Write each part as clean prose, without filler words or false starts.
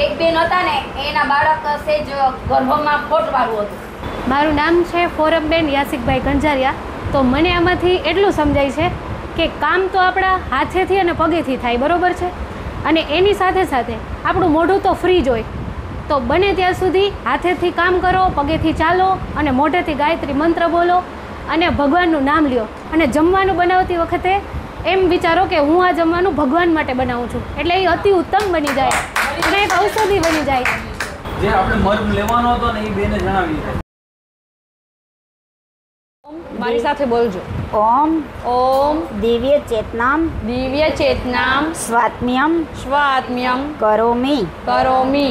એક બેન હતા ને એના બાળક સેજ ગર્ભમાં ખોટવાળું હતું. મારું નામ છે ફોરમબેન યાસિકભાઈ ગંજારિયા. તો મને આમાંથી એટલું સમજાય છે કે કામ તો આપણા હાથેથી અને પગેથી થાય, બરાબર છે, અને એની સાથે સાથે આપણું મોઢું તો ફ્રી જ હોય. તો બને ત્યાં સુધી હાથેથી કામ કરો, પગેથી ચાલો અને મોઢેથી ગાયત્રી મંત્ર બોલો અને ભગવાનનું નામ લ્યો. અને જમવાનું બનાવતી વખતે એમ વિચારો કે હું આ જમવાનું ભગવાન માટે બનાવું છું, એટલે એ અતિ ઉત્તમ બની જાય અને એક ઔષધિ બની જાય. જે આપણે મર્મ લેવાનો હતો ને એ બેને જણાવી દીધા. મારી સાથે બોલજો. ઓમ ઓમ દિવ્ય ચેતનામ દિવ્ય ચેતનામ સ્વાત્મ્યમ સ્વાત્મ્યમ કરોમિ. કરોમિ.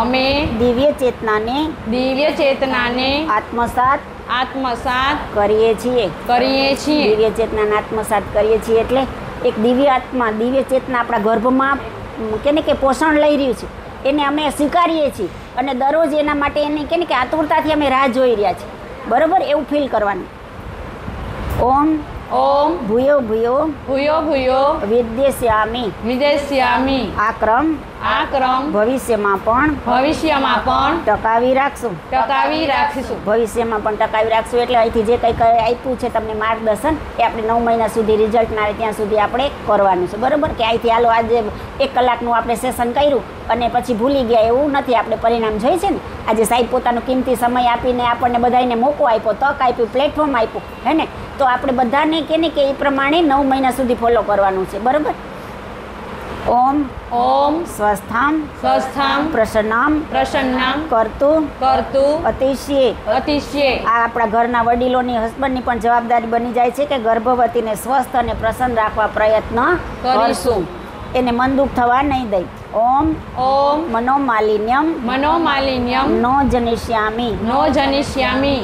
અમે દિવ્ય ચેતનાને દિવ્ય ચેતનાને આત્મસાત આત્મસાત કરીએ છીએ. દિવ્ય ચેતનાને આત્મસાત કરીએ છીએ એટલે એક દિવ્ય આત્મા, દિવ્ય ચેતના આપણા ગર્ભમાં કે પોષણ લઈ રહ્યું છે, એને અમે સ્વીકારીએ છીએ અને દરરોજ એના માટે એને કે આતુરતાથી અમે રાહ જોઈ રહ્યા છીએ. બરોબર, એવું ફીલ કરવાનું. ઓમ ઓમ ભૂયો ભૂયો ભૂયો ભૂયો વિદ્યસ્યામિ. આ ક્રમ ભવિષ્યમાં પણ ટકાવી રાખશું. ભવિષ્યમાં પણ ટકાવી રાખશું એટલે અહીંથી જે કંઈ આપ્યું છે તમને માર્ગદર્શન એ આપણે 9 મહિના સુધી રિઝલ્ટ ના આવે ત્યાં સુધી આપણે કરવાનું છે. બરાબર, કે અહીંથી હાલો આજે 1 કલાકનું આપણે સેશન કર્યું અને પછી ભૂલી ગયા એવું નથી. આપણે પરિણામ જોઈ છે ને, આજે સાહેબ પોતાનો કિંમતી સમય આપીને આપણને બધાને મોકો આપ્યો, તક આપ્યું, પ્લેટફોર્મ આપ્યું, હે ને. તો આપણે બધાને કે એ પ્રમાણે 9 મહિના સુધી ફોલો કરવાનું છે. બરાબર. ઓમ ઓમ સ્વસ્થામ પ્રસન્નામ કરતુ અતિશય. આ આપણા ઘરના વડીલોની, હસબન્ડની પણ જવાબદારી બની જાય છે કે ગર્ભવતીને સ્વસ્થ અને પ્રસન્ન રાખવા પ્રયત્ન કરશું. એને મન દુઃખ થવા નહીં દઈ. ઓમ મનોમાલિન્યમ નો જનિષ્યામિ.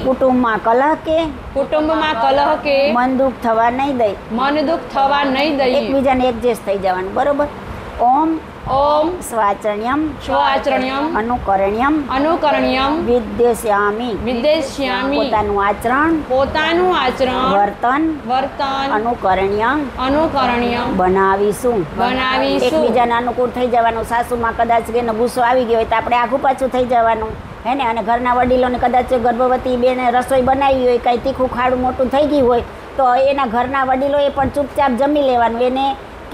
કુટુંબમાં કલહ કે મન દુઃખ થવા નહીં દઈ. એકબીજાને એડજસ્ટ થઈ જવાનું. બરોબર. ઓમ સ્વાચરણ્યમ અનુકરણ્યમ વિદ્યસ્યામિ. પોતાનું આચરણ વર્તન અનુકરણ્યમ બનાવીશું. એકબીજાને અનુકૂળ થઈ જવાનું. સાસુમાં કદાચ એનો ગુસ્સો આવી ગયો હોય તો આપણે આઘું પાછું થઈ જવાનું, હે ને. અને ઘરના વડીલોને કદાચ ગર્ભવતી બેને રસોઈ બનાવી હોય, કાંઈ તીખું ખાડું મોટું થઈ ગયું હોય તો એના ઘરના વડીલોએ પણ ચૂપચાપ જમી લેવાનું.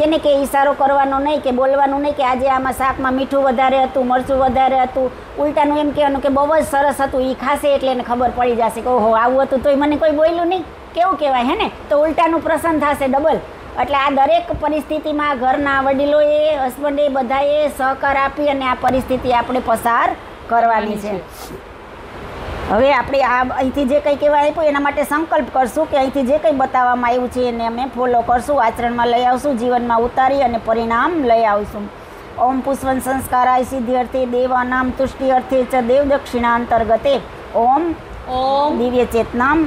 એને કે ઈશારો કરવાનો નહીં, કે બોલવાનું નહીં કે આજે આમાં શાકમાં મીઠું વધારે હતું, મરચું વધારે હતું. ઉલટાનું એમ કહેવાનું કે બહુ જ સરસ હતું, એ ખાશે એટલે એને ખબર પડી જશે કે ઓહો આવું હતું તોય મને કોઈ બોલ્યું નહીં, કેવું કહેવાય, હે ને. તો ઉલટાનું પ્રસન્ન થશે ડબલ. એટલે આ દરેક પરિસ્થિતિમાં ઘરના વડીલોએ, હસબન્ડે, બધાએ સહકાર આપી અને આ પરિસ્થિતિ આપણે પસાર કરવાની છે. હવે આપણે આ અહીંથી જે કંઈ કહેવાય આપ્યું એના માટે સંકલ્પ કરશું કે અહીંથી જે કંઈ બતાવવામાં આવ્યું છે એને અમે ફોલો કરશું, આચરણમાં લઈ આવશું, જીવનમાં ઉતારી અને પરિણામ લઈ આવશું. ઓમ પુષ્પન સંસ્કારાય સિદ્ધિ અર્થે દેવાનામ તુષ્ટિ અર્થે ચ દેવ દક્ષિણા અંતર્ગતે. ઓમ દિવ્ય ચેતનામ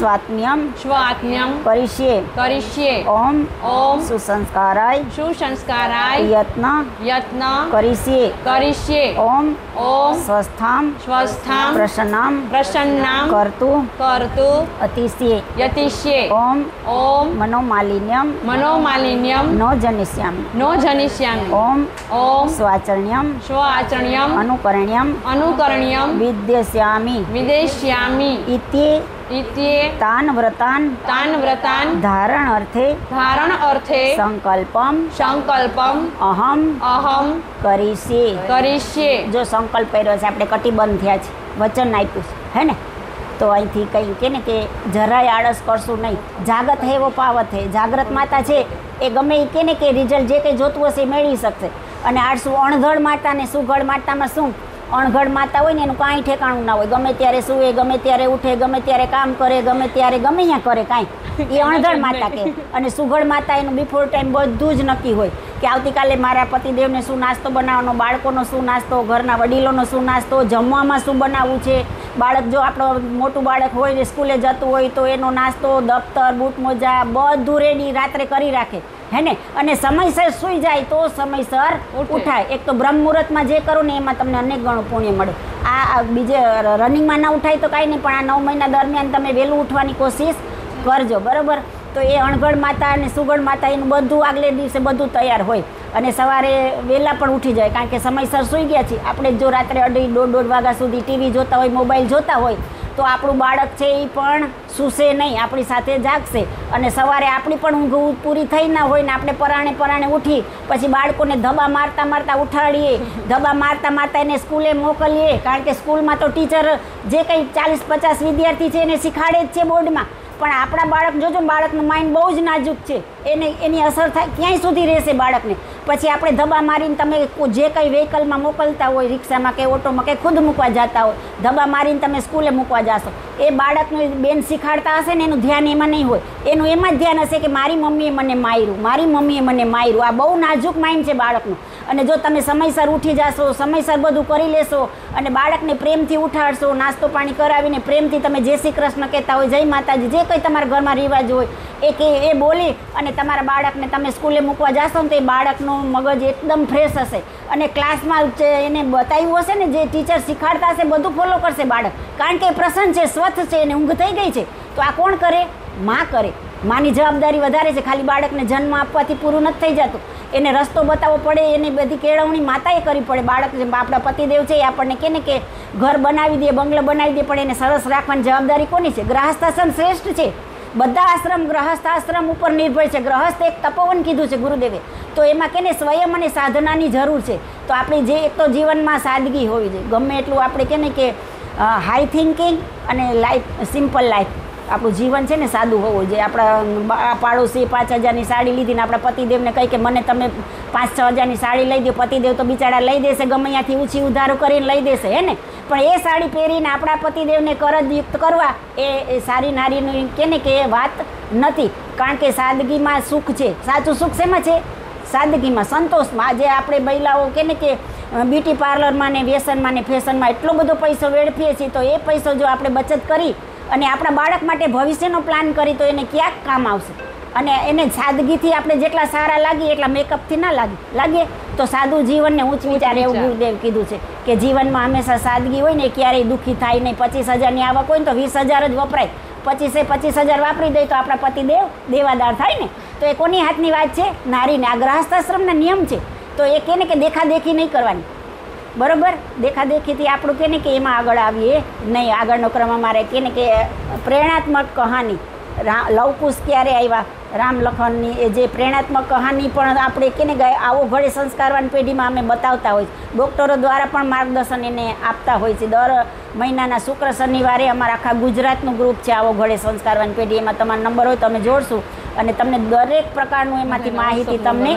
સ્વાત્મ્યમ કરીષ્યે. ઓમ સુસંસ્કારાય યત્ન કરીષ્યે. ઓમ સ્વસ્થામ પ્રસન્નામ કરતુ અતિશય. ઓમ મનોમાલિન્યમ નો જનિષ્યામિ. ઓમ સ્વાચરણ્યમ અનુકરણ્યમ વિદ્યસ્યામિ. તાન વ્રતાન ધારણ અર્થે સંકલ્પમ અહમ કરીષ્યે. જો સંકલ્પ કર્યો છે, આપણે કટિબંધ થયા છે, વચન આપ્યું છે, હે ને. તો અહીંથી કંઈ કે જરાય આળસ કરશું નહીં. જાગત હે વો પાવત હે. જાગ્રત માતા છે એ ગમે એ કે રિઝલ્ટ જે કંઈ જોતું હશે એ મેળવી શકશે. અને આળસુ અણઘડ માતા ને સુઘડ માતામાં શું? અણઘડ માતા હોય ને એનું કાંઈ ઠેકાણું ના હોય. ગમે ત્યારે સૂવે, ગમે ત્યારે ઉઠે, ગમે ત્યારે કામ કરે, ગમે ત્યારે ગમે ત્યાં કરે કાંઈ. એ અણઘડ માતા કે. અને સુઘડ માતા એનું બિફોર ટાઈમ બધું જ નક્કી હોય કે આવતીકાલે મારા પતિદેવને શું નાસ્તો બનાવવાનો, બાળકોનો શું નાસ્તો, ઘરના વડીલોનો શું નાસ્તો, જમવામાં શું બનાવવું છે. બાળક જો આપણો મોટું બાળક હોય ને સ્કૂલે જતું હોય તો એનો નાસ્તો, દફતર, બૂટ મોજા બધું રેડી રાત્રે કરી રાખે, હે ને. અને સમયસર સૂઈ જાય તો સમયસર ઉઠાય. એક તો બ્રહ્મ મુહૂર્તમાં જે કરો ને એમાં તમને અનેક ગણું પુણ્ય મળે. આ બીજે રનિંગમાં ના ઉઠાય તો કાંઈ નહીં, પણ આ 9 મહિના દરમિયાન તમે વહેલું ઉઠવાની કોશિશ કરજો. બરાબર. તો એ અણઘડ માતા અને સુગડ માતા એનું બધું આગલે દિવસે બધું તૈયાર હોય. અને સવારે વહેલા પણ ઉઠી જાય, કારણ કે સમયસર સૂઈ ગયા છીએ. આપણે જો રાત્રે 2:30 વાગ્યા સુધી ટીવી જોતા હોય, મોબાઈલ જોતા હોય, તો આપણું બાળક છે એ પણ સૂશે નહીં, આપણી સાથે જાગશે. અને સવારે આપણી પણ ઊંઘ પૂરી થઈ ના હોય ને આપણે પરાણે ઉઠી પછી બાળકોને ધબા મારતા ઉઠાડીએ, ધબા મારતા એને સ્કૂલે મોકલીએ, કારણ કે સ્કૂલમાં તો ટીચર જે કંઈ 40-50 વિદ્યાર્થી છે એને શીખવાડે જ છે બોર્ડમાં. પણ આપણા બાળક જોજો, બાળકનું માઇન્ડ બહુ જ નાજુક છે, એની અસર થાય ક્યાંય સુધી રહેશે બાળકને. પછી આપણે ધબા મારીને તમે જે કંઈ વ્હીકલમાં મોકલતા હોય, રિક્ષામાં કે ઓટોમાં કે ખુદ મૂકવા જતા હોય, ધબા મારીને તમે સ્કૂલે મૂકવા જશો, એ બાળકનું બેન શીખવાડતા હશે ને એનું ધ્યાન એમાં નહીં હોય, એનું એમાં જ ધ્યાન હશે કે મારી મમ્મીએ મને માર્યું, મારી મમ્મીએ મને માર્યું. આ બહુ નાજુક માઇન્ડ છે બાળકનું. અને જો તમે સમયસર ઉઠી જશો, સમયસર બધું કરી લેશો અને બાળકને પ્રેમથી ઉઠાડશો, નાસ્તો પાણી કરાવીને પ્રેમથી તમે જય શ્રી કૃષ્ણ કહેતા હોય, જય માતાજી, જે કંઈ તમારા ઘરમાં રિવાજ હોય એ બોલી અને તમારા બાળકને તમે સ્કૂલે મૂકવા જશો ને તો એ બાળકનું મગજ એકદમ ફ્રેશ હશે. અને ક્લાસમાં એને બતાવ્યું હશે ને, જે ટીચર શીખવાડતા હશે બધું ફોલો કરશે બાળક, કારણ કે એ પ્રસન્ન છે, સ્વસ્થ છે, એને ઊંઘ થઈ ગઈ છે. તો આ કોણ કરે? માં કરે. માની જવાબદારી વધારે છે. ખાલી બાળકને જન્મ આપવાથી પૂરું નથી થઈ જતું, એને રસ્તો બતાવવો પડે, એની બધી કેળવણી માતાએ કરવી પડે. બાળક જેમ આપણા પતિદેવ છે એ આપણને કહે ને કે ઘર બનાવી દે, બંગલો બનાવી દે, પણ એને સરસ રાખવાની જવાબદારી કોની છે? ગ્રહસ્થાશ્રમ શ્રેષ્ઠ છે. બધા આશ્રમ ગ્રહસ્થાશ્રમ ઉપર નિર્ભર છે. ગ્રહસ્થ એક તપોવન કીધું છે ગુરુદેવે. તો એમાં કે ને સ્વયં અને સાધનાની જરૂર છે. તો આપણી જે એક તો જીવનમાં સાદગી હોવી જોઈએ. ગમે એટલું આપણે કહે ને કે હાઈ થિંકિંગ અને સિમ્પલ લાઈફ, આપણું જીવન છે ને સાદું હોવું જોઈએ. આપણા પાડોશી 5,000ની સાડી લીધી ને આપણા પતિદેવને કહી કે મને તમે 5-6 હજારની સાડી લઈ દો, પતિદેવ તો બિચારા લઈ દેશે, ગમે ત્યાંથી ઊંચી ઉધારો કરીને લઈ દેશે, હે ને. પણ એ સાડી પહેરીને આપણા પતિદેવને કરજયુક્ત કરવા એ સારી નારીનું કે ને કે એ વાત નથી. કારણ કે સાદગીમાં સુખ છે. સાચું સુખ શેમાં છે? સાદગીમાં, સંતોષમાં. આજે આપણે મહિલાઓ કે ને કે બ્યુટી પાર્લરમાં ને વ્યસનમાં ને ફેશનમાં એટલો બધો પૈસો વેડફીએ છીએ, તો એ પૈસો જો આપણે બચત કરી અને આપણા બાળક માટે ભવિષ્યનો પ્લાન કરી તો એને ક્યાંક કામ આવશે. અને એને સાદગીથી આપણે જેટલા સારા લાગીએ એટલા મેકઅપથી ના લાગીએ. તો સાદું જીવનને ઊંચ વિચારે એવું ગુરુદેવ કીધું છે કે જીવનમાં હંમેશા સાદગી હોય ને ક્યારેય દુઃખી થાય નહીં. 25,000ની આવક હોય ને તો 20,000 જ વપરાય. 25,000 વાપરી દઈએ તો આપણા પતિદેવ દેવાદાર થાય ને. તો એ કોની હાથની વાત છે? નારીને. આ ગ્રહસ્થાશ્રમના નિયમ છે. તો એ કહે ને કે દેખાદેખી નહીં કરવાની, બરોબર? દેખાદેખીથી આપણું કહે ને કે એમાં આગળ આવીએ નહીં. આગળનો ક્રમ અમારે કહે ને કે પ્રેરણાત્મક કહાની, લવકુશ ક્યારે આવ્યા, રામ લખનની એ જે પ્રેરણાત્મક કહાની પણ આપણે કહે ને આવો ઘડે સંસ્કારવાન પેઢીમાં અમે બતાવતા હોય. ડૉક્ટરો દ્વારા પણ માર્ગદર્શન એને આપતા હોય છે. દર મહિનાના શુક્ર શનિવારે અમારા આખા ગુજરાતનું ગ્રુપ છે આવો ઘડે સંસ્કારવાન પેઢી. એમાં તમારો નંબર હોય તો અમે જોડશું અને તમને દરેક પ્રકારનું એમાંથી માહિતી તમને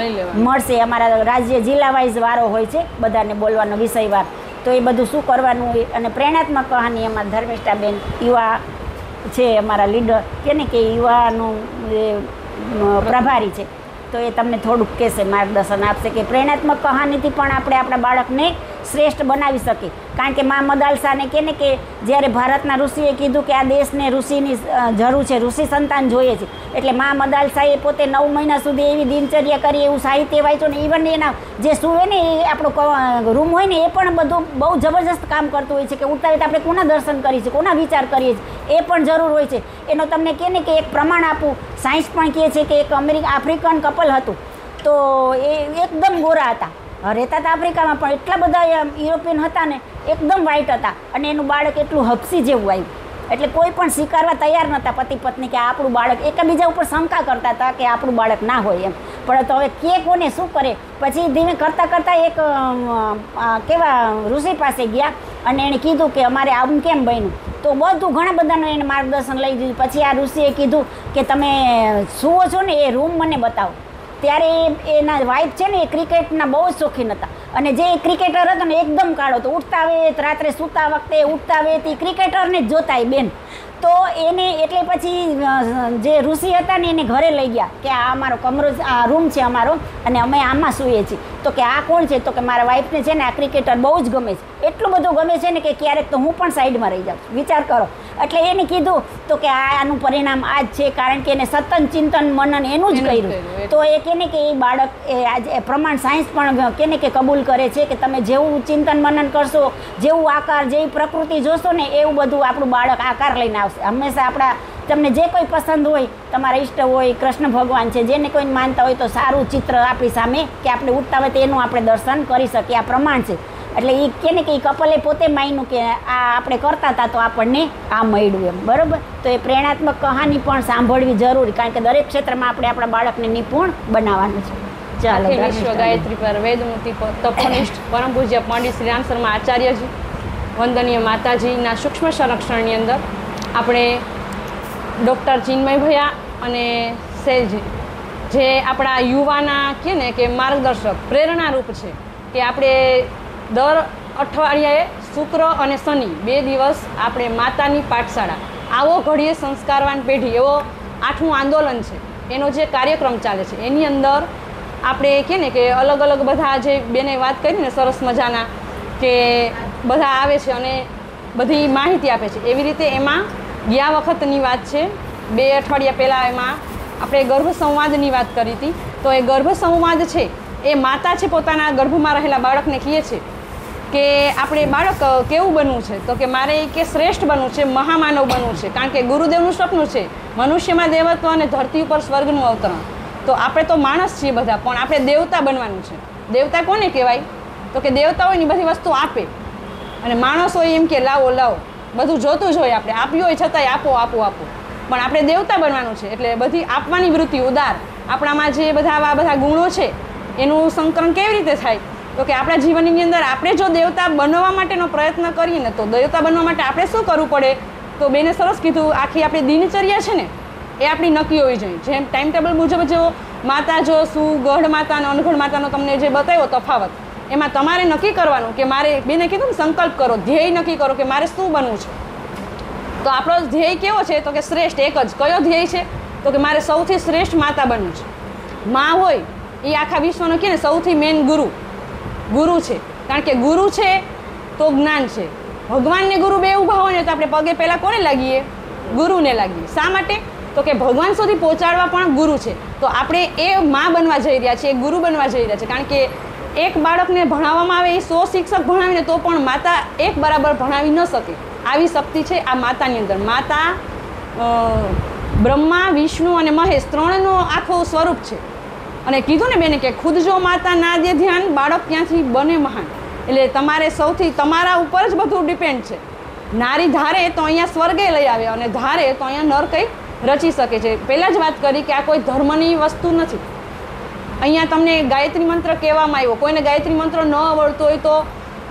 મળશે. અમારા રાજ્ય જિલ્લા વાઇઝ વારો હોય છે બધાને બોલવાનો વિષયવાર. તો એ બધું શું કરવાનું હોય. અને પ્રેરણાત્મક કહાની અમારા ધર્મિષ્ઠાબેન યુવા છે, અમારા લીડર કે ને કે યુવાનું પ્રભારી છે, તો એ તમને થોડુંક કહેશે, માર્ગદર્શન આપશે કે પ્રેરણાત્મક કહાનીથી પણ આપણે આપણા બાળકને શ્રેષ્ઠ બનાવી શકીએ. કારણ કે મા મદાલસાને કહે ને કે જ્યારે ભારતના ઋષિએ કીધું કે આ દેશને ઋષિની જરૂર છે, ઋષિ સંતાન જોઈએ છે, એટલે મા મદાલસાએ પોતે 9 મહિના સુધી એવી દિનચર્યા કરી, એવું સાહિત્ય વાંચ્યું ને ઇવન એના જે સૂવે ને એ આપણો રૂમ હોય ને એ પણ બધું બહુ જબરજસ્ત કામ કરતું હોય છે કે ઉઠતા હોય તો આપણે કોના દર્શન કરીએ છીએ, કોના વિચાર કરીએ છીએ, એ પણ જરૂર હોય છે. એનો તમને કહે ને કે એક પ્રમાણ આપું, સાયન્સ પણ કહે છે કે એક આફ્રિકન કપલ હતું, તો એ એકદમ ગોરા હતા, રહેતા હતા આફ્રિકામાં, પણ એટલા બધા યુરોપિયન હતા ને એકદમ વ્હાઇટ હતા, અને એનું બાળક એટલું હપસી જેવું આવ્યું. એટલે કોઈ પણ સ્વીકારવા તૈયાર નહોતા પતિ પત્ની કે આપણું બાળક, એકબીજા ઉપર શંકા કરતા હતા કે આપણું બાળક ના હોય એમ. પણ તો હવે કે કોને શું કરે. પછી ધીમે કરતાં એક કેવા ઋષિ પાસે ગયા અને એણે કીધું કે અમારે આવું કેમ બન્યું. તો બધું ઘણા બધાનું એને માર્ગદર્શન લઈ દીધું. પછી આ ઋષિએ કીધું કે તમે સૂવો છો ને એ રૂમ મને બતાવો. ત્યારે એના વાઇફ છે ને એ ક્રિકેટના બહુ જ શોખીન હતા, અને જે ક્રિકેટર હતો ને એકદમ કાળો, તો ઉઠતા આવે રાત્રે સૂતા વખતે ઉઠતા આવે તે ક્રિકેટરને જ જોતા એ બેન. તો એને એટલે પછી જે ઋષિ હતા ને એને ઘરે લઈ ગયા કે આ અમારો કમરો, આ રૂમ છે અમારો અને અમે આમાં સૂઈએ છીએ. તો કે આ કોણ છે? તો કે મારા વાઈફને છે ને આ ક્રિકેટર બહુ જ ગમે છે, એટલું બધું ગમે છે ને કે ક્યારેક તો હું પણ સાઈડમાં રહી જાઉં. વિચાર કરો. એટલે એને કીધું તો કે આનું પરિણામ આ જ છે, કારણ કે એને સતત ચિંતન મનન એનું જ કર્યું. તો એ કહે ને કે એ બાળક એ આજે પ્રમાણ સાયન્સ પણ કહે ને કે કબૂલ કરે છે કે તમે જેવું ચિંતન મનન કરશો, જેવું આકાર, જેવી પ્રકૃતિ જોશો ને એવું બધું આપણું બાળક આકાર લઈને આવશે. હંમેશા આપણા તમને જે કોઈ પસંદ હોય, તમારા ઈષ્ટ હોય, કૃષ્ણ ભગવાન છે, જેને કોઈને માનતા હોય તો સારું ચિત્ર આપણી સામે કે આપણે ઉઠતા હોય તો એનું આપણે દર્શન કરી શકીએ. આ પ્રમાણ છે. એટલે એ કે ને કે એ કપલે પોતે માન્યું કે આ આપણે કરતા હતા તો આપણને આ મળ્યું એમ. બરાબર. તો એ પ્રેરણાત્મક કહાની પણ સાંભળવી જરૂરી, કારણ કે દરેક ક્ષેત્રમાં આપણે આપણા બાળકને નિપુણ બનાવવાનું છે. ચાલો. વિશ્વ ગાયત્રી પર વેદમૂર્તિ તપોનિષ્ઠ પરમ પૂજ્ય પંડિત શ્રી રામ શર્મા આચાર્યજી, વંદનીય માતાજીના સૂક્ષ્મ સંરક્ષણની અંદર આપણે ડૉક્ટર ચિન્મય ભૈયા અને શૈલજી, જે આપણા યુવાના કહે ને કે માર્ગદર્શક પ્રેરણારૂપ છે, કે આપણે દર અઠવાડિયે શુક્ર અને શનિ 2 દિવસ આપણે માતાની પાઠશાળા, આવો ઘડીએ સંસ્કારવાન પેઢી, એવો 8મું આંદોલન છે, એનો જે કાર્યક્રમ ચાલે છે એની અંદર આપણે કહે ને કે અલગ અલગ બધા જે બેને વાત કરી ને સરસ મજાના, કે બધા આવે છે અને બધી માહિતી આપે છે. એવી રીતે એમાં ગયા વખતની વાત છે, 2 અઠવાડિયા પહેલાં એમાં આપણે ગર્ભ સંવાદની વાત કરી હતી. તો એ ગર્ભ સંવાદ છે એ માતા છે પોતાના ગર્ભમાં રહેલા બાળકને કહે છે કે આપણે બાળક કેવું બનવું છે, તો કે મારે કે શ્રેષ્ઠ બનવું છે, મહામાનવ બનવું છે, કારણ કે ગુરુદેવનું સપનું છે મનુષ્યમાં દેવત્વ અને ધરતી ઉપર સ્વર્ગનું અવતરણ. તો આપણે તો માણસ છીએ બધા, પણ આપણે દેવતા બનવાનું છે. દેવતા કોને કહેવાય, તો કે દેવતા હોય ને બધી વસ્તુ આપે, અને માણસ હોય એમ કે લાવો લાવો, બધું જોતું જ હોય, આપણે આપ્યું હોય છતાંય આપો આપો આપો. પણ આપણે દેવતા બનવાનું છે, એટલે બધી આપવાની વૃત્તિ, ઉદાર, આપણામાં જે આવા બધા ગુણો છે એનું સંકલન કેવી રીતે થાય, તો કે આપણા જીવનની અંદર આપણે જો દેવતા બનવા માટેનો પ્રયત્ન કરીએ ને, તો દેવતા બનવા માટે આપણે શું કરવું પડે, તો બેને સરસ કીધું, આખી આપણી દિનચર્યા છે ને એ આપણી નક્કી હોવી જોઈએ. જેમ ટાઈમ ટેબલ મુજબ જેવો માતા જો શું ગઢ માતા અને અનગઢ માતાનો તમને જે બતાવ્યો તફાવત, એમાં તમારે નક્કી કરવાનું કે મારે, બેને કીધું ને સંકલ્પ કરો, ધ્યેય નક્કી કરો કે મારે શું બનવું છે. તો આપણો ધ્યેય કેવો છે, તો કે શ્રેષ્ઠ. એક જ કયો ધ્યેય છે, તો કે મારે સૌથી શ્રેષ્ઠ માતા બનવું છે. માં હોય એ આખા વિશ્વનો કહે ને સૌથી મેન ગુરુ છે, કારણ કે ગુરુ છે તો જ્ઞાન છે. ભગવાનને ગુરુ બે ઊભા હોય ને તો આપણે પગે પહેલાં કોને લાગીએ, ગુરુને લાગીએ. શા માટે, તો કે ભગવાન સુધી પહોંચાડવા પણ ગુરુ છે. તો આપણે એ માં બનવા જઈ રહ્યા છીએ, ગુરુ બનવા જઈ રહ્યા છે, કારણ કે એક બાળકને ભણાવવામાં આવે એ 100 શિક્ષક ભણાવીને તો પણ માતા એક બરાબર ભણાવી ન શકે. આવી શક્તિ છે આ માતાની અંદર. માતા બ્રહ્મા, વિષ્ણુ અને મહેશ ત્રણનો આખો સ્વરૂપ છે. અને કીધું ને બેને કે ખુદ જો માતા ના દે ધ્યાન, બાળક ત્યાંથી બને મહાન. એટલે તમારે સૌથી તમારા ઉપર જ બધું ડિપેન્ડ છે. નારી ધારે તો અહીંયા સ્વર્ગે લઈ આવે, અને ધારે તો અહીંયા નર કંઈ રચી શકે છે. પહેલાં જ વાત કરી કે આ કોઈ ધર્મની વસ્તુ નથી. અહીંયા તમને ગાયત્રી મંત્ર કહેવામાં આવ્યો, કોઈને ગાયત્રી મંત્ર ન આવડતો હોય તો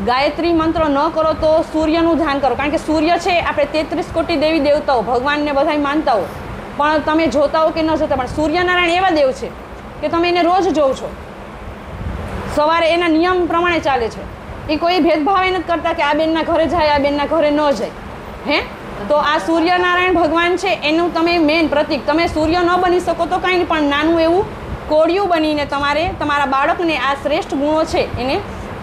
ગાયત્રી મંત્ર ન કરો તો સૂર્યનું ધ્યાન કરો, કારણ કે સૂર્ય છે આપણે 33 કોટી દેવી દેવતાઓ, ભગવાનને બધાય માનતા હો, પણ તમે જોતા હો કે ન જોતા, પણ સૂર્યનારાયણ એવા દેવ છે કે તમે એને રોજ જોવો છો. સવારે એના નિયમ પ્રમાણે ચાલે છે. એ કોઈ ભેદભાવ નથી કરતા કે આ બેનના ઘરે જાય, આ બેનના ઘરે ન જાય. હે, તો આ સૂર્યનારાયણ ભગવાન છે એનું તમે મેન પ્રતીક. તમે સૂર્ય ન બની શકો તો કાંઈ નહીં, પણ નાનું એવું કોળિયું બનીને તમારે તમારા બાળકને આ શ્રેષ્ઠ ગુણો છે એને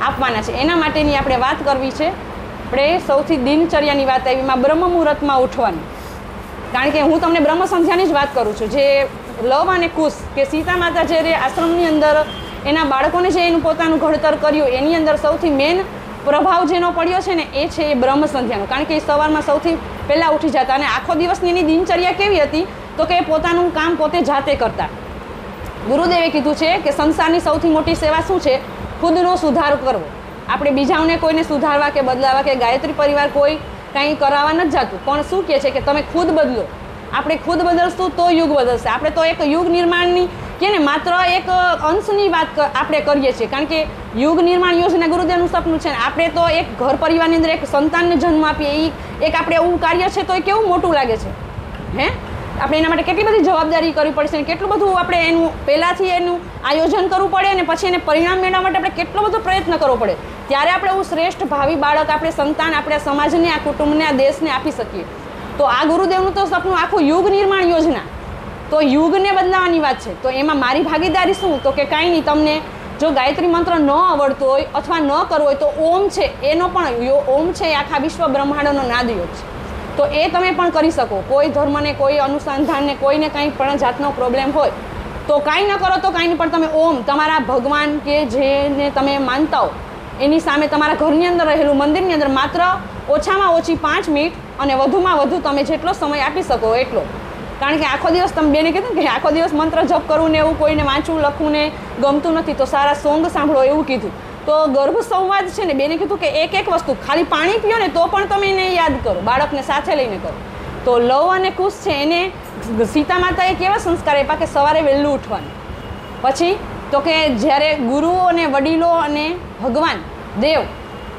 આપવાના છે. એના માટેની આપણે વાત કરવી છે. આપણે સૌથી દિનચર્યાની વાત આવી, એમાં બ્રહ્મ મુહૂર્તમાં ઉઠવાની. કારણ કે હું તમને બ્રહ્મ સંધ્યાની જ વાત કરું છું. જે લવ અને કુશ, કે સીતા માતા જે આશ્રમની અંદર એના બાળકોને જે એનું પોતાનું ઘડતર કર્યું, એની અંદર સૌથી મેન પ્રભાવ જેનો પડ્યો છે ને એ છે એ બ્રહ્મ સંધ્યાનો. કારણ કે એ સવારમાં સૌથી પહેલાં ઉઠી જતા, અને આખો દિવસની એની દિનચર્યા કેવી હતી, તો કે પોતાનું કામ પોતે જાતે કરતા. ગુરુદેવે કીધું છે કે સંસારની સૌથી મોટી સેવા શું છે, ખુદનો સુધાર કરવો. આપણે બીજાઓને કોઈને સુધારવા કે બદલાવા કે ગાયત્રી પરિવાર કોઈ કંઈ કરાવવા નથી જતું, પણ શું કહે છે કે તમે ખુદ બદલો. આપણે ખુદ બદલશું તો યુગ બદલશે. આપણે તો એક યુગ નિર્માણની કે ને માત્ર એક અંશની વાત આપણે કરીએ છીએ, કારણ કે યુગ નિર્માણ યોજના ગુરુદેવનું સપનું છે ને. આપણે તો એક ઘર પરિવારની અંદર એક સંતાનને જન્મ આપીએ, એ એક આપણે એવું કાર્ય છે તો એ કેવું મોટું લાગે છે. હે, આપણે એના માટે કેટલી બધી જવાબદારી કરવી પડશે, ને કેટલું બધું આપણે એનું પહેલાંથી એનું આયોજન કરવું પડે, અને પછી એને પરિણામ મેળવવા માટે આપણે કેટલો બધો પ્રયત્ન કરવો પડે. ત્યારે આપણે એવું શ્રેષ્ઠ ભાવિ બાળક, આપણે સંતાન, આપણે સમાજને, આ કુટુંબને, આ દેશને આપી શકીએ. તો આ ગુરુદેવનું તો સપનું આખું યુગ નિર્માણ યોજના, તો યુગને બદલાવાની વાત છે. તો એમાં મારી ભાગીદારી શું, તો કે કાંઈ નહીં, તમને જો ગાયત્રી મંત્ર ન આવડતો હોય અથવા ન કરવો હોય તો ઓમ છે એનો પણ, ઓમ છે એ આખા વિશ્વ બ્રહ્માંડનો નાદયોગ છે. તો એ તમે પણ કરી શકો. કોઈ ધર્મને, કોઈ અનુસંધાનને, કોઈને કંઈ પણ જાતનો પ્રોબ્લેમ હોય તો કાંઈ ન કરો તો કાંઈ નહીં, પણ તમે ઓમ તમારા ભગવાન કે જેને તમે માનતા હો એની સામે તમારા ઘરની અંદર રહેલું મંદિરની અંદર માત્ર ઓછામાં ઓછી 5 મિનિટ અને વધુમાં વધુ તમે જેટલો સમય આપી શકો એટલો કારણ કે આખો દિવસ તમે બેને કીધું કે આખો દિવસ મંત્ર જપ કરવું ને એવું કોઈને વાંચવું લખવું ને ગમતું નથી તો સારા સોંગ સાંભળો એવું કીધું. તો ગર્ભ સંવાદ છે ને બેને કીધું કે એક વસ્તુ ખાલી પાણી પીઓ ને તો પણ તમે એને યાદ કરો, બાળકને સાથે લઈને કરો. તો લવ અને કુશ છે એને સીતા માતાએ કેવા સંસ્કાર આપ્યા કે સવારે વહેલું ઉઠવાનું. પછી તો કે જ્યારે ગુરુઓ અને વડીલો અને ભગવાન દેવ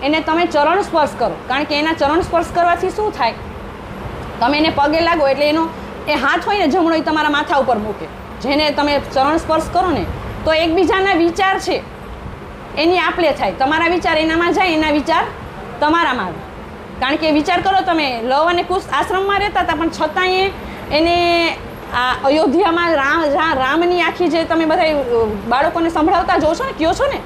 એને તમે ચરણ સ્પર્શ કરો, કારણ કે એના ચરણ સ્પર્શ કરવાથી શું થાય, તમે એને પગે લાગો એટલે એનો એ હાથ હોય ને જમણો એ તમારા માથા ઉપર મૂકે, જેને તમે ચરણ સ્પર્શ કરો ને તો એકબીજાના વિચાર છે એની આપલે થાય, તમારા વિચાર એનામાં જાય, એના વિચાર તમારામાં આવે. કારણ કે વિચાર કરો તમે લવ અને કુશ આશ્રમમાં રહેતા હતા પણ છતાંય એને આ અયોધ્યામાં રામની આખી જે તમે બધા બાળકોને સંભળાવતા જો છો ને કહો છો ને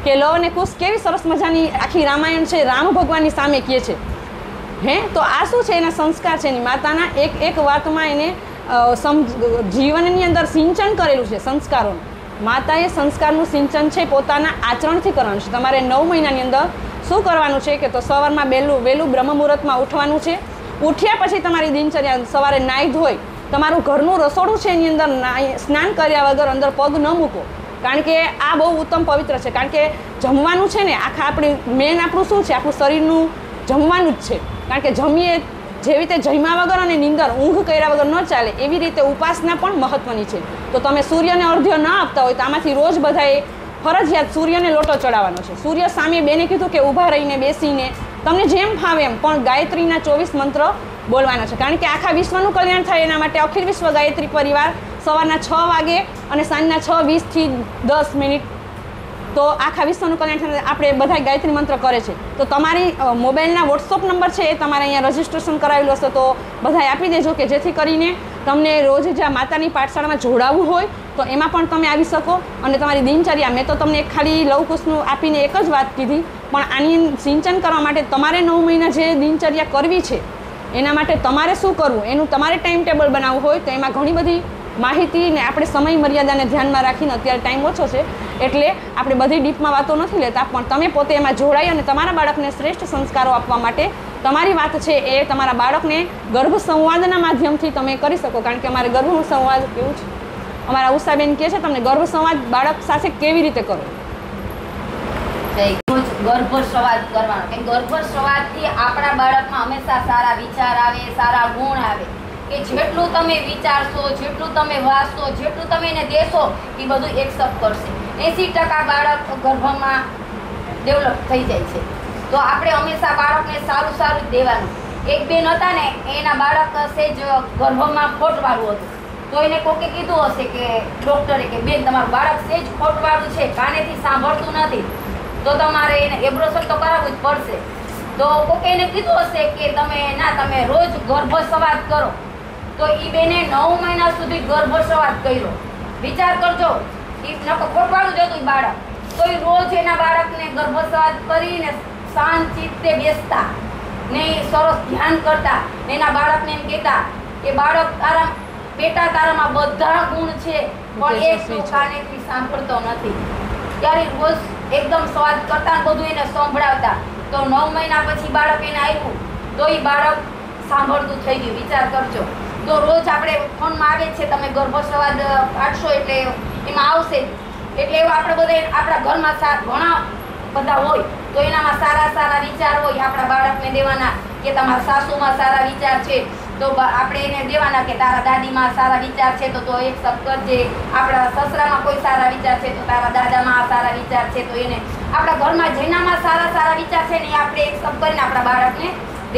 કે લવ અને કુશ કેવી સરસ મજાની આખી રામાયણ છે રામ ભગવાનની સામે કહે છે. તો આ શું છે એના સંસ્કાર છે એની માતાના એક વાતમાં એને જીવનની અંદર સિંચન કરેલું છે સંસ્કારોનું. માતાએ સંસ્કારનું સિંચન છે પોતાના આચરણથી કરવાનું છે. તમારે 9 મહિનાની અંદર શું કરવાનું છે કે તો સવારમાં વહેલું બ્રહ્મ મુહૂર્તમાં ઉઠવાનું છે. ઉઠ્યા પછી તમારી દિનચર્યા સવારે નાહી ધોઈ તમારું ઘરનું રસોડું છે એની અંદર સ્નાન કર્યા વગર અંદર પગ ન મૂકો, કારણ કે આ બહુ ઉત્તમ પવિત્ર છે. કારણ કે જમવાનું છે ને આખા આપણી મેન આપણું શું છે આપણું શરીરનું જમવાનું જ છે. કારણ કે જમીએ જેવી રીતે જમ્યા વગર અને નીંદર ઊંઘ કર્યા વગર ન ચાલે એવી રીતે ઉપાસના પણ મહત્વની છે. તો તમે સૂર્યને અર્ધ્ય ન આપતા હોય તો આમાંથી રોજ બધાએ ફરજિયાત સૂર્યને લોટો ચડાવવાનો છે. સૂર્ય સામે બેને કીધું કે ઊભા રહીને બેસીને તમને જેમ ફાવે એમ પણ ગાયત્રીના 24 મંત્ર બોલવાના છે. કારણ કે આખા વિશ્વનું કલ્યાણ થાય એના માટે અખિલ વિશ્વ ગાયત્રી પરિવાર સવારના 6 વાગે અને સાંજના 6:20 થી 10 મિનિટ તો આખા વિશ્વનું કલ્યાણ થાય આપણે બધા ગાયત્રી મંત્ર કરે છે. તો તમારી મોબાઈલના વોટ્સઅપ નંબર છે એ તમારે અહીંયા રજિસ્ટ્રેશન કરાવેલું હશે તો બધાએ આપી દેજો કે જેથી કરીને તમને રોજ જ્યાં માતાની પાઠશાળામાં જોડાવવું હોય તો એમાં પણ તમે આવી શકો. અને તમારી દિનચર્યા મેં તો તમને ખાલી લવકુશનું આપીને એક જ વાત કીધી, પણ આની સિંચન કરવા માટે તમારે 9 મહિના જે દિનચર્યા કરવી છે એના માટે તમારે શું કરવું એનું તમારે ટાઈમ ટેબલ બનાવવું હોય તો એમાં ઘણી બધી માહિતી ને આપણે સમય મર્યાદાને ધ્યાનમાં રાખીને અત્યારે ટાઈમ ઓછો છે એટલે આપણે બધી ડીપમાં વાતો નથી લેતા, પણ તમે પોતે એમાં જોડાઈ અને તમારા બાળકને શ્રેષ્ઠ સંસ્કારો આપવા માટે તમારી વાત છે એ તમારા બાળકને ગર્ભ સંવાદના માધ્યમથી તમે કરી શકો. કારણ કે અમારે ગર્ભ સંવાદ કેવું છે, અમારા ઉષાબેન કહે છે તમને ગર્ભ સંવાદ બાળક સાથે કેવી રીતે કરો. ગર્ભ સંવાદ કરવાનો કે ગર્ભ સંવાદથી આપણા બાળકમાં હંમેશા સારા વિચાર આવે, સારા ગુણ આવે. કે જેટલું તમે વિચારશો, જેટલું તમે વાંચશો, જેટલું તમે એને દેશો એ બધું એક્સેપ્ટ કરશે. 80% બાળક ગર્ભમાં ડેવલપ થઈ જાય છે. તો આપણે હંમેશા બાળકને સારું સારું જ દેવાનું. એક બેન હતા ને એના બાળક સેજ ગર્ભમાં ખોટવાળું હતું તો એને કોકે કીધું હશે કે ડૉક્ટરે કે બેન તમારું બાળક સેજ ખોટવાળું છે, કાનેથી સાંભળતું નથી તો તમારે એને એબ્રોશન તો કરાવવું જ પડશે. તો કોકે એને કીધું હશે કે તમે રોજ ગર્ભ સંવાદ કરો. તો એ બેને 9 મહિના સુધી ગર્ભ સંવાદ કર્યો. વિચાર કરજો એ ખોટવાળું જ હતું બાળક તો એ રોજ એના બાળકને ગર્ભ સંવાદ કરીને શાંત ચિત્તે બેસતા ને સરસ ધ્યાન કરતા ને એના બાળકને એમ કહેતા કે બાળક તારામાં બધા ગુણ છે પણ એક તું કાનેથી સાંભળતો નથી. ત્યારે રોજ એકદમ સંવાદ કરતા બધું એને સંભળાવતા. તો 9 મહિના પછી બાળક એને આવ્યું તો એ બાળક સાંભળતું થઈ ગયું. વિચાર કરજો. તો રોજ આપણે ફોનમાં આવે છે તમે ગર્ભ સંવાદ કાઢશો એટલે એમાં આવશે એટલે એવું આપણે બધા આપણા ઘરમાં ઘણા બધા હોય તો એનામાં સારા સારા વિચાર હોય આપણા બાળકને દેવાના કે તમારા સાસુમાં સારા વિચાર છે તો આપણે એને દેવાના કે તારા દાદીમાં સારા વિચાર છે તો એક શબ્દ કરજે. આપણા સસરામાં કોઈ સારા વિચાર છે તો તારા દાદામાં સારા વિચાર છે તો એને આપણા ઘરમાં જેનામાં સારા સારા વિચાર છે ને એ આપણે એક શબ્દ કરીને આપણા બાળકને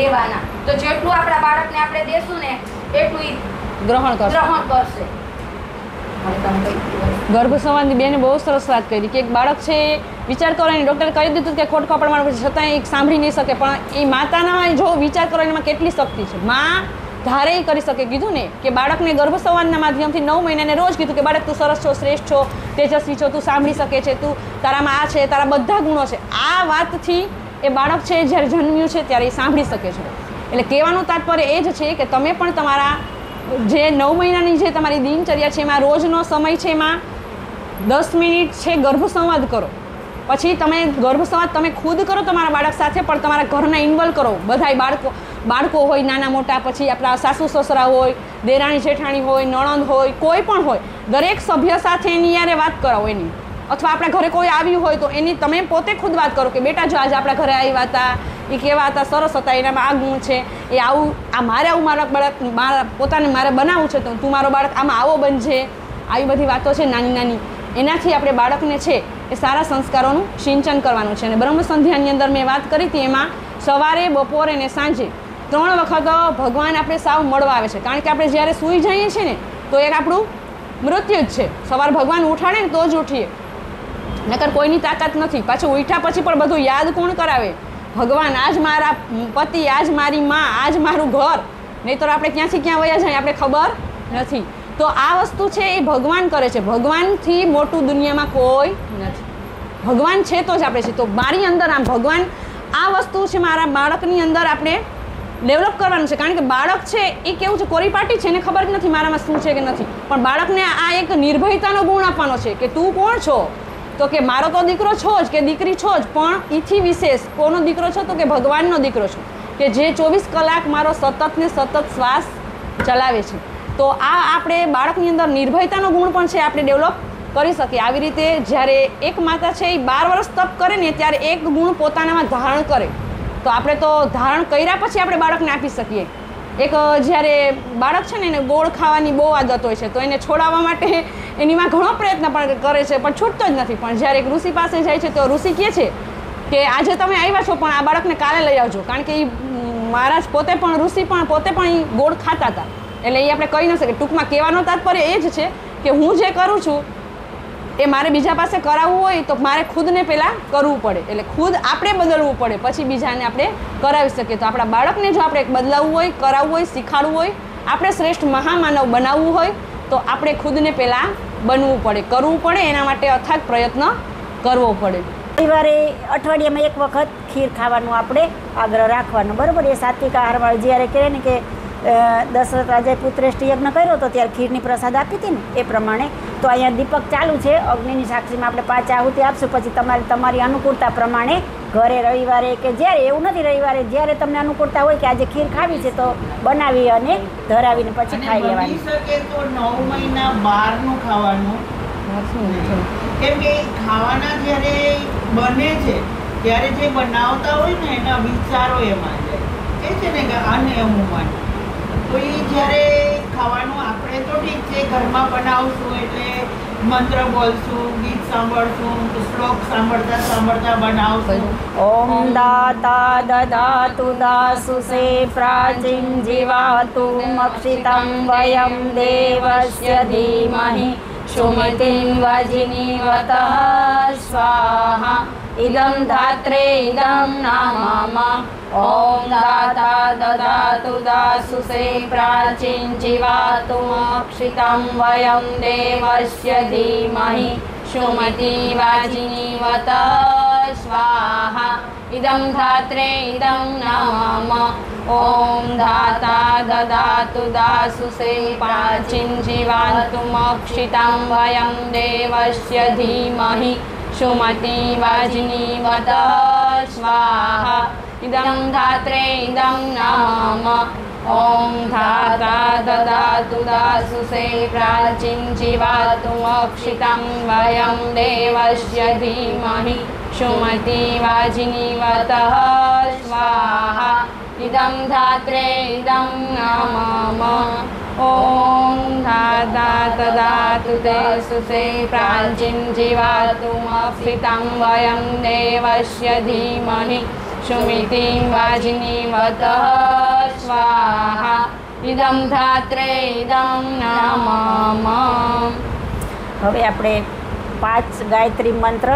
દેવાના. તો જેટલું આપણા બાળકને આપણે દેશું ને એટલું ગ્રહણ કરશે. ગર્ભ સંવાદની બેને બહુ સરસ વાત કરી કે એક બાળક છે વિચાર કરો એને ડૉક્ટરે કહી દીધું કે ખોટકા પડવાનું છતાં એ સાંભળી નહીં શકે, પણ એ માતાના જો વિચાર કરો એમાં કેટલી શક્તિ છે. માં ધારે કરી શકે. કીધું ને કે બાળકને ગર્ભ સંવાદના માધ્યમથી 9 મહિનાને રોજ કીધું કે બાળક તું સરસ છો, શ્રેષ્ઠ છો, તેજસ્વી છો, તું સાંભળી શકે છે, તું તારામાં આ છે, તારા બધા ગુણો છે. આ વાતથી એ બાળક છે જ્યારે જન્મ્યું છે ત્યારે એ સાંભળી શકે છે. એટલે કહેવાનું તાત્પર્ય એ જ છે કે તમે પણ તમારા જે 9 મહિનાની જે તમારી દિનચર્યા છે એમાં રોજનો સમય છે એમાં 10 મિનિટ છે ગર્ભ સંવાદ કરો. પછી તમે ગર્ભ સંવાદ તમે ખુદ કરો તમારા બાળક સાથે પણ તમારા ઘરના ઇન્વોલ્વ કરો. બધાય બાળકો બાળકો હોય નાના મોટા, પછી આપણા સાસુ સસરા હોય, દેરાણી જેઠાણી હોય, નણંદ હોય, કોઈ પણ હોય, દરેક સભ્ય સાથે એની યારે વાત કરાવો એની. અથવા આપણા ઘરે કોઈ આવ્યું હોય તો એની તમે પોતે ખુદ વાત કરો કે બેટા જો આજે આપણા ઘરે આવ્યા હતા, એ કેવા હતા, સરસ હતા, એનામાં આ ગુણ છે, એ આવું, આ મારે આવું મારા બાળક પોતાને મારે બનાવવું છે તો તું મારો બાળક આમાં આવો બનજે. આવી બધી વાતો છે નાની નાની, એનાથી આપણે બાળકને છે એ સારા સંસ્કારોનું સિંચન કરવાનું છે. અને બ્રહ્મ સંધ્યાની અંદર મેં વાત કરી હતી, એમાં સવારે, બપોરે ને સાંજે 3 વખત ભગવાન આપણે સાવ મળવા આવે છે. કારણ કે આપણે જ્યારે સૂઈ જઈએ છીએ ને તો એક આપણું મૃત્યુ જ છે. સવાર ભગવાન ઉઠાડે ને તો જ ઉઠીએ, નકર કોઈની તાકાત નથી. પાછું ઉઠ્યા પછી પણ બધું યાદ કોણ કરાવે? ભગવાન. આજ મારા પતિ, આજ મારી માં, આજ મારું ઘર. નહીંતર આપણે ક્યાંથી ક્યાં વયા જાય આપણે ખબર નથી. તો આ વસ્તુ છે એ ભગવાન કરે છે. ભગવાનથી મોટું દુનિયામાં કોઈ નથી. ભગવાન છે તો જ આપણે છે. તો મારી અંદર આમ ભગવાન આ વસ્તુ છે મારા બાળકની અંદર આપણે ડેવલપ કરવાનું છે. કારણ કે બાળક છે એ કેવું છે, કોરીપાટી છે, એને ખબર જ નથી મારામાં શું છે કે નથી. પણ બાળકને આ એક નિર્ભયતાનો ગુણ આપવાનો છે કે તું કોણ છો? તો કે મારો તો દીકરો છો જ કે દીકરી છો જ, પણ એથી વિશેષ કોનો દીકરો છો? તો કે ભગવાનનો દીકરો છો, કે જે 24 કલાક મારો સતત ને સતત શ્વાસ ચલાવે છે. તો આ આપણે બાળકની અંદર નિર્ભયતાનો ગુણ પણ છે આપણે ડેવલપ કરી શકીએ. આવી રીતે જ્યારે એક માતા છે એ 12 વર્ષ તપ કરે ને ત્યારે એક ગુણ પોતાનામાં ધારણ કરે, તો આપણે તો ધારણ કર્યા પછી આપણે બાળકને આપી શકીએ. એક જ્યારે બાળક છે ને એને ગોળ ખાવાની બહુ આદત હોય છે, તો એને છોડાવવા માટે એનીમાં ઘણો પ્રયત્ન પણ કરે છે, પણ છૂટતો જ નથી. પણ જ્યારે એક ઋષિ પાસે જાય છે તો ઋષિ કહે છે કે આજે તમે આવ્યા છો પણ આ બાળકને કાલે લઈ આવજો. કારણ કે એ મહારાજ પોતે પણ ઋષિ પણ પોતે પણ એ ગોળ ખાતા હતા. એટલે એ આપણે કહી ન શકીએ. ટૂંકમાં કહેવાનો તાત્પર્ય એ જ છે કે હું જે કરું છું એ મારે બીજા પાસે કરાવવું હોય તો મારે ખુદને પહેલાં કરવું પડે. એટલે ખુદ આપણે બદલવું પડે, પછી બીજાને આપણે કરાવી શકીએ. તો આપણા બાળકને જો આપણે બદલાવવું હોય, કરાવવું હોય, શીખાડવું હોય, આપણે શ્રેષ્ઠ મહામાનવ બનાવવું હોય તો આપણે ખુદને પહેલાં બનવું પડે, કરવું પડે. એના માટે અથાગ પ્રયત્ન કરવો પડે. રવિવારે અઠવાડિયામાં 1 વખત ખીર ખાવાનું આપણે આગ્રહ રાખવાનો, બરાબર? એ સાત્વિક આહારમાં જ્યારે કહે ને કે દશરથ રાજાએ પુત્રેષ્ઠ યજ્ઞ કર્યો હતો ત્યારે ખીરની પ્રસાદ આપી હતી ને એ પ્રમાણે. તો અહીંયા દીપક ચાલુ છે, અગ્નિની સાક્ષીમાં આપણે 5 આહુતિ આપશું. પછી તમારી અનુકૂળતા પ્રમાણે ઘરે રવિવારે કે જ્યારે, એવું નથી રવિવારે, જ્યારે તમને અનુકૂળતા હોય કે આજે ખીર ખાવી છે તો બનાવી અને ધરાવીને પછી ખાઈ લેવાની. શકે તો 9 મહિના બહારનું ખાવાનું, કેમ કે ખાવાના જ્યારે બને છે ત્યારે જે બનાવતા હોય ને એના વિચારો એમાં જાય. એ છે ને કે આને હું માનું તો એ જ્યારે ખાવાનું આપણે તો ઠીક છે ઘરમાં બનાવશું એટલે મંત્ર બોલશું, ગીત સાંભળશું, શ્લોક સાંભળતા સાંભળતા બનાવશું. ઓમ દાતા દદાતુ દાસુસે પ્રાચીન જીવાતુ મક્ષિતં વયમ દેવસ્ય ધીમહિ સુમતિં વાજિનીવતઃ સ્વાહા ઇદં ધાત્રે ઇદં નામઃ. ઓમ દાતા દદાતુ દાસુસે પ્રાચીન જીવાતુ મક્ષિતં વયમ દેવસ્ય ધીમહિ સુમતિ વાજિનીવતઃ સ્વાહા ઇદં ધાત્રે ઇદં નામઃ. ઓમ દાતા દદાતુ દાસુસે પ્રાચીન જીવાતુ મક્ષિતં વયમ દેવસ્ય ધીમહિ સુમતિ વાજિનીવતઃ સ્વાહા ઇદં ધાત્રે ઇદં નામઃ. ઓમ ધાતા દદાતુ દાસુસે પ્રાચીન જીવાતુ મક્ષિતં વયમ દેવસ્ય ધીમહિ સુમતિ વાજિનીવતઃ સ્વાહા ઇદં ધાત્રે ઇદં નામઃ. ઓમ ધાતા દદાતુ દાસુસે પ્રાચીન જીવાતુ મક્ષિતં વયમ દેવસ્ય ધીમહિ સુમતિ વાજિનીવતઃ સ્વાહા ઇદં ધાત્રે ઇદં નામઃ. હવે આપણે 5 ગાયત્રી મંત્ર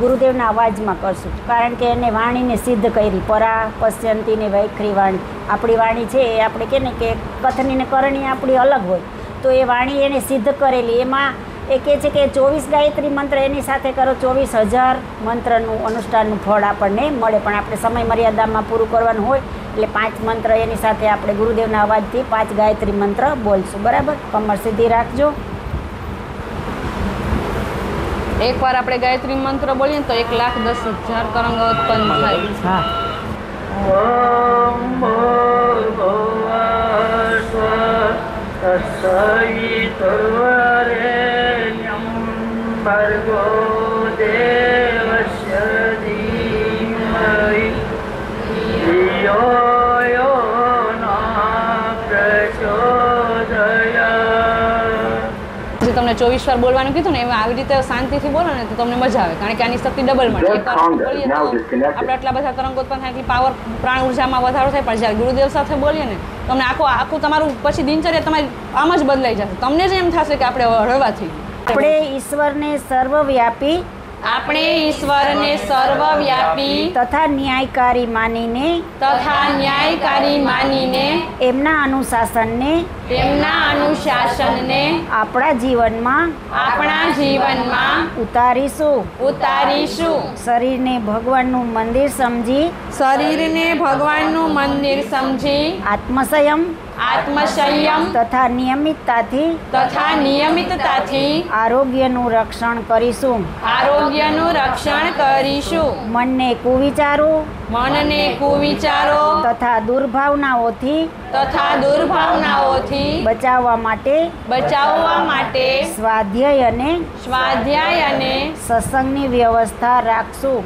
ગુરુદેવના અવાજમાં કરશું, કારણ કે એને વાણીને સિદ્ધ કરી. પરા પશ્યંતીને વૈખરી વાણી આપણી વાણી છે એ આપણે કહે ને કે કથની ને કરણી આપણી અલગ હોય, તો એ વાણી એને સિદ્ધ કરેલી. એમાં એ કહે છે કે 24 ગાયત્રી મંત્ર એની સાથે કરો, 24,000 મંત્રનું અનુષ્ઠાનનું ફળ આપણને મળે. પણ આપણે સમય મર્યાદામાં પૂરું કરવાનું હોય એટલે 5 મંત્ર એની સાથે આપણે ગુરુદેવના અવાજથી 5 ગાયત્રી મંત્ર બોલશું, બરાબર? કમર સીધી રાખજો. એકવાર આપણે ગાયત્રી મંત્ર બોલીએ તો 1,10,000 તરંગ ઉત્પન્ન થાય. હા. भर्गो देवस्य धीमहि धियो यो न प्रचोदयात्। જે તમને 24 વાર બોલવાનું કીધું ને એમાં આવી રીતે શાંતિથી બોલો ને તો તમને મજા આવે, કારણ કે આની શક્તિ ડબલ મળે. એકવાર આપણે બોલીએ તો આપણે આટલા બધા તરંગો ઉત્પન્ન થાય, એટલી પાવર પ્રાણ ઉર્જામાં વધારો થાય. પણ જ્યારે ગુરુદેવ સાથે બોલીએ ને તમને આખું તમારું પછી દિનચર્યા તમારી આમ જ બદલાઈ જશે. તમને જ એમ થશે કે આપણે હળવા થઈ ગયા. આપણે ઈશ્વરને સર્વવ્યાપી તથા ન્યાયકારી માનીને એમના અનુશાસનને આપણા જીવનમાં ઉતારીશું. શરીરને ભગવાનનું મંદિર સમજી આત્મસંયમ તથા નિયમિતતાથી આરોગ્યનું રક્ષણ કરીશું. મનને કુવિચારો તથા દુર્ભાવનાઓથી બચાવવા માટે સ્વાધ્યાય અને સત્સંગની વ્યવસ્થા રાખીશું.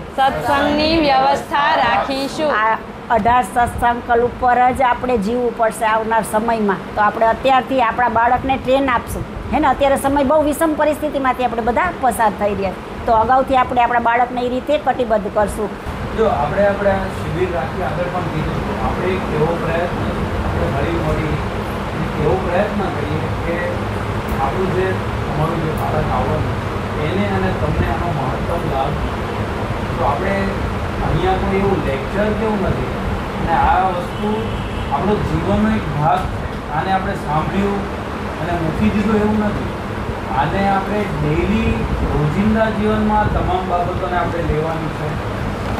આ 18 સત્સંકલ્પ ઉપર જ આપણે જીવવું પડશે આવનાર સમયમાં. તો આપણે અત્યારથી આપણા બાળકને ટ્રેન આપશું, હે ને. અત્યારે સમય બહુ વિષમ પરિસ્થિતિમાંથી આપણે બધા પસાર થઈ રહ્યા છે, તો અગાઉથી આપણે આપણા બાળકને એ રીતે કટિબદ્ધ કરશું. જો આપણે શિબિર રાખી આગળ પણ કીધું તો આપણે એક એવો પ્રયત્ન એવો પ્રયત્ન કરીએ કે આપણું જે તમારું જે બાળક આવવાનું એને અને તમને આનો મહત્તમ લાભ. તો આપણે અહીંયા કોઈ એવું લેક્ચર કેવું નથી, અને આ વસ્તુ આપણો જીવનનો એક ભાગ છે. આને આપણે સાંભળ્યું અને મૂકી દીધું એવું નથી. આને આપણે ડેઈલી રોજિંદા જીવનમાં તમામ બાબતોને આપણે લેવાની છે,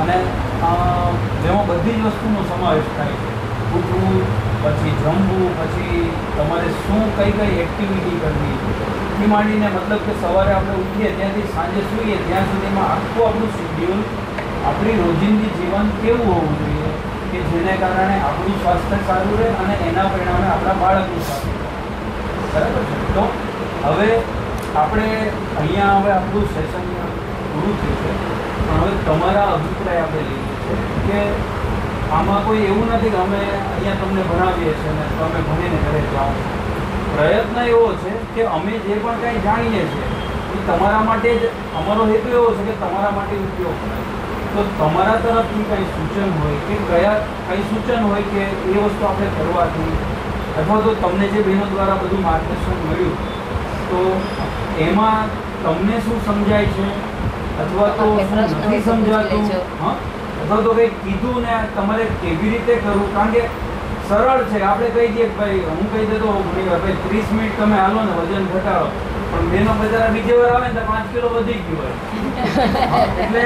અને જેમાં બધી જ વસ્તુનો સમાવેશ થાય છે. ઉઠવું, પછી જમવું, પછી તમારે શું કઈ એક્ટિવિટી કરવી એ માંડીને, મતલબ કે સવારે આપણે ઉઠીએ ત્યાંથી સાંજે સૂઈએ ત્યાં સુધીમાં આખું આપણું શેડ્યુલ, આપણી રોજિંદી જીવન કેવું હોવું જોઈએ કે જેને કારણે આપણું સ્વાસ્થ્ય સારું રહે અને એના પરિણામે આપણા બાળકનું સારું રહે. બરાબર છે. તો હવે આપણે અહીંયા આપણું સેશન પૂરું થયું છે, પણ હવે તમારા અભિપ્રાય આપણે લઈએ છીએ કે આમાં કોઈ એવું નથી કે અમે અહીંયા તમને ભણાવીએ છીએ અને તમે ભણીને ઘરે જાઓ. પ્રયત્ન એવો છે કે અમે જે પણ કાંઈ જાણીએ છીએ એ તમારા માટે જ, અમારો હેતુ એવો છે કે તમારા માટે ઉપયોગ થાય. તો તમારા તરફથી કંઈ સૂચન હોય કે કંઈ સૂચન હોય કે એ વસ્તુ આપણે કરવાથી, અથવા તો તમને જે બહેનો દ્વારા બધું માર્ગદર્શન મળ્યું તો એમાં તમને શું સમજાય છે, અથવા તો શું નથી સમજાતું, અથવા તો કંઈક કીધું ને તમારે કેવી રીતે કરવું. કારણ કે સરળ છે, આપણે કહી દઈએ કે ભાઈ, હું કહી દેતો ઘણી વાર ભાઈ 30 મિનિટ તમે હાલો ને વજન ઘટાડો, પણ બેનો બજારા બીજી વાર આવે ને તો 5 કિલો વધી ગયું હોય. એટલે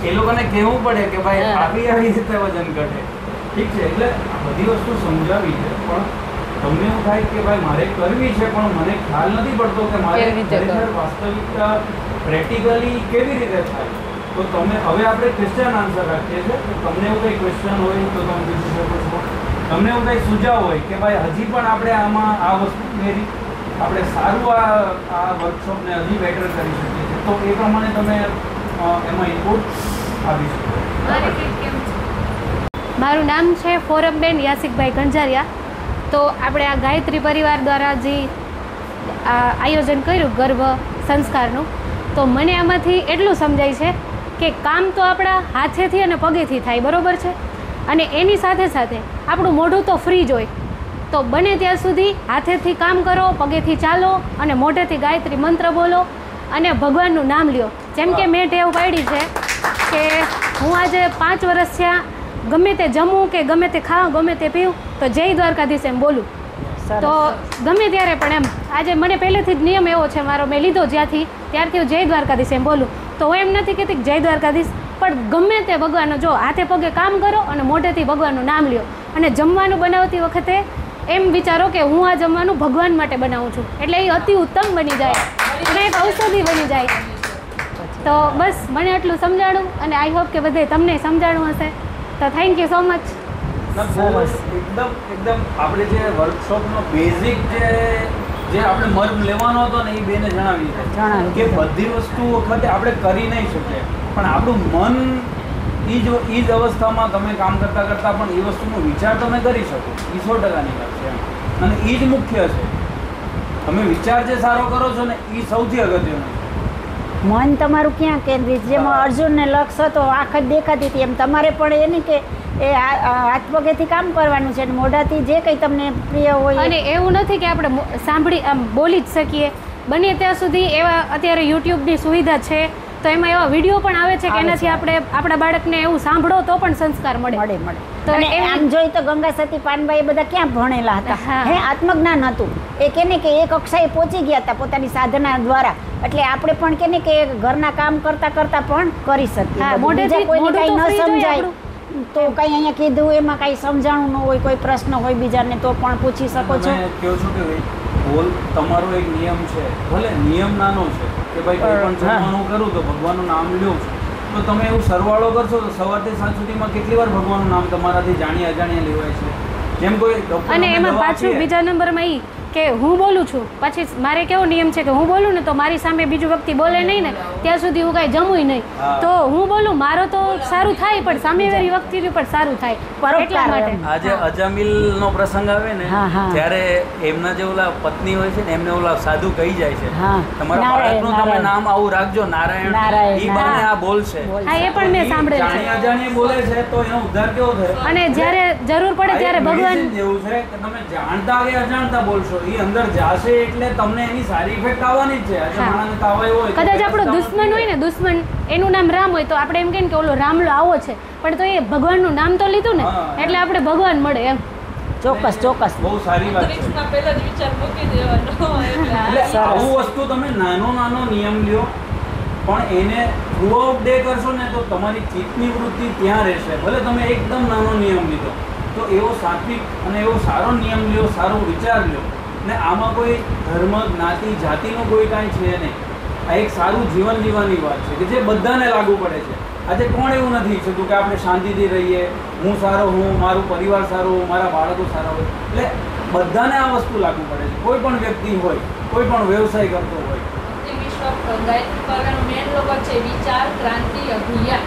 એ લોકોને કહેવું પડે કે ભાઈ આવી રીતે વજન ઘટે. ઠીક છે, એટલે આ બધી વસ્તુ સમજાવી છે, પણ તમને એવું થાય કે ભાઈ મારે કરવી છે પણ મને ખ્યાલ નથી પડતો કે મારે ખરેખર વાસ્તવિકતા પ્રેક્ટિકલી કેવી રીતે થાય. તો તમે હવે આપણે ક્વેશ્ચન આન્સર રાખીએ છીએ. તમને એવું કંઈ ક્વેશ્ચન હોય તો તમે પૂછી શકો છો. તમને એવું કંઈ સુઝાવ હોય કે ભાઈ હજી પણ આપણે આમાં આ વસ્તુ આપણે સારું આ વર્કશોપને હજી બેટર કરી શકીએ છીએ, તો એ પ્રમાણે તમે એમાં ઇનપુટ આપી શકો. મારું નામ છે ફોરમબેન યાસિકભાઈ ગંજારિયા. તો આપણે આ ગાયત્રી પરિવાર દ્વારા જે આયોજન કર્યું ગર્ભ સંસ્કારનું, તો મને આમાંથી એટલું સમજાય છે કે કામ તો આપણા હાથેથી અને પગેથી થાય, બરાબર છે. અને એની સાથે સાથે આપણું મોઢું તો ફ્રી જ હોય. તો બને ત્યાં સુધી હાથેથી કામ કરો, પગેથી ચાલો અને મોઢેથી ગાયત્રી મંત્ર બોલો અને ભગવાનનું નામ લ્યો. જેમ કે મેં ટેવ પાડી છે કે હું આજે 5 વર્ષ થયા ગમે તે જમું કે ગમે તે ખાઉં, ગમે તે પીવું તો જય દ્વારકાધીશ એમ બોલું. તો ગમે ત્યારે પણ એમ આજે મને પહેલેથી જ નિયમ એવો છે મારો, મેં લીધો જ્યાંથી ત્યારથી હું જય દ્વારકાધીશ એમ બોલું. તો હું એમ નથી કહેતી જય દ્વારકાધીશ, પણ ગમે તે ભગવાનનો જો હાથે પગે કામ કરો અને મોઢેથી ભગવાનનું નામ લ્યો. અને જમવાનું બનાવતી વખતે એમ વિચારો કે હું આ જમવાનું ભગવાન માટે બનાવું છું, એટલે એ અતિ ઉત્તમ બની જાય અને એક ઔષધિ બની જાય. તો બસ મને એટલું સમજાણું અને આઈ હોપ કે બધે તમને સમજાણું હશે. તો થેન્ક યુ સો મચ. એકદમ આપણે જે વર્કશોપનો બેઝિક જે જે આપણે મર્મ લેવાનો હતો ને એ બેને જણાવી જણાવી કે બધી વસ્તુ વખતે આપણે કરી નહીં શકીએ, પણ આપણું મન એ જ અવસ્થામાં તમે કામ કરતાં કરતાં પણ એ વસ્તુનો વિચાર તમે કરી શકો, એ 100%ની વાત છે એમ. અને એ જ મુખ્ય છે. તમે વિચાર જે સારો કરો છો ને એ સૌથી અગત્યનું છે. મન તમારું ક્યાં કેન્દ્રિત, જેમાં અર્જુનને લક્ષ્ય હતો આંખ જ દેખાતી હતી, એમ તમારે પણ એ નહીં કે એ હાથ પગેથી કામ કરવાનું છે અને મોઢાથી જે કંઈ તમને પ્રિય હોય. અને એવું નથી કે આપણે સાંભળી આમ બોલી જ શકીએ. બને ત્યાં સુધી એવા અત્યારે યુટ્યુબની સુવિધા છે તો એમાં એવા વિડીયો પણ આવે છે કે એનાથી આપણે આપણા બાળકને એવું સાંભળો તો પણ સંસ્કાર મળે. તો અને આમ જોઈ તો ગંગા સતી પાનબાઈ એ બધા ક્યાં ભણેલા હતા? હે, આત્મજ્ઞાન હતું. એ કેને કે એક કક્ષાએ પહોંચી ગયા હતા પોતાની સાધના દ્વારા. એટલે આપણે પણ કેને કે ઘરના કામ કરતા કરતા પણ કરી શકીએ. મોઢેથી કોઈને કંઈ ન સમજાય તો કંઈ અહીંયા કીધું એમાં કંઈ સમજાણું ન હોય, કોઈ પ્રશ્ન હોય બીજાને તો પણ પૂછી શકો છો. તમે કહો છો કે બોલ તમારો એક નિયમ છે, ભલે નિયમ નાનો છે કે ભાઈ કોઈ પણ જમવાનું કરું તો ભગવાનનું નામ લ્યો છું, તો તમે એવું સરવાળો કરશો તો સવારથી સાંજ સુધીમાં કેટલી વાર ભગવાનનું નામ તમારાથી જાણી અજાણ્યા લેવાય છે. જેમ કોઈ અને એમાં પાછું બીજા નંબરમાં ઈ કે હું બોલું છું, પછી મારે કેવો નિયમ છે કે હું બોલું ને તો મારી સામે બીજું વ્યક્તિ બોલે નહીં ને ત્યાં સુધી હું કાંઈ જમું નહીં. તો હું બોલું મારો તો સારું થાય પણ સામેવાળી વ્યક્તિનું પણ સારું થાય. એટલા માટે આજે અજામિલનો પ્રસંગ આવે ને ત્યારે એમના જે ઓલા પત્ની હોય છે ને એમને ઓલા સાધુ કહી જાય છે તમારા બાળકનું તમે નામ આવું રાખજો નારાયણ, ઈ બાને આ બોલશે. હા, એ પણ મેં સાંભળેલું છે. જાણી અજાણી બોલે છે તો એનો ઉદ્ધાર કેવો થાય? અને જ્યારે જરૂર પડે ત્યારે ભગવાન એવું છે કે તમે જાણતા કે અજાણતા બોલશો, એ અંદર જાશે એટલે તમને એની સારી ઇફેક્ટ આવવાની જ છે. આજે માણસને તાવ આવ્યો હોય, કદાચ આપણો દુશ્મન હોય ને, દુશ્મન એનું નામ રામ હોય તો આપણે એમ કહીએ કે ઓલો રામલો આવો છે, પણ તો એ ભગવાનનું નામ તો લીધું ને એટલે આપણે ભગવાન મળે એમ. ચોક્કસ ચોક્કસ, બહુ સારી વાત છે. એટલે આવું વસ્તુ તમે નાનો નિયમ લ્યો પણ એને થ્રુ આઉટ ડે કરશો ને તો તમારી ચિત્તની વૃત્તિ ત્યાં રહેશે. ભલે તમે એકદમ નાનો નિયમ લીધો તો એવો સાત્વિક અને એવો સારો નિયમ લ્યો, સારો વિચાર લ્યો ને આમાં કોઈ ધર્મ જ્ઞાતિ જાતિનું કોઈ કાંઈ છે નહીં. આ એક સારું જીવન જીવવાની વાત છે કે જે બધાને લાગુ પડે છે. આજે કોણ એવું નથી ઈચ્છતું કે આપણે શાંતિથી રહીએ, હું સારો હું, મારું પરિવાર સારો, મારા બાળકો સારા હોય. એટલે બધાને આ વસ્તુ લાગુ પડે છે. કોઈ પણ વ્યક્તિ હોય, કોઈ પણ વ્યવસાય કરતો હોય. ગાયત્રી કરવાનો મેન લોકો છે વિચાર ક્રાંતિ અભિયાન.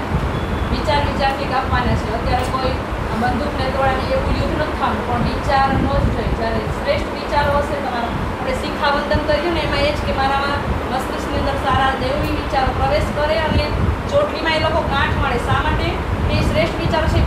વિચારથી કાપવાના છે. અત્યારે કોઈ બંદૂકને તોડાની એવું યુદ્ધ નથી થવાનું, પણ વિચારનો જ જોઈએ. જ્યારે શ્રેષ્ઠ વિચારો હશે તમારા, આપણે શિખાવંદન કર્યું ને એમાં એ જ કે મારામાં મસ્તિષ્કની અંદર સારા દૈવી વિચારો પ્રવેશ કરે અને ચોટલીમાં એ લોકો ગાંઠ મળે. શા માટે? એ શ્રેષ્ઠ વિચારો છે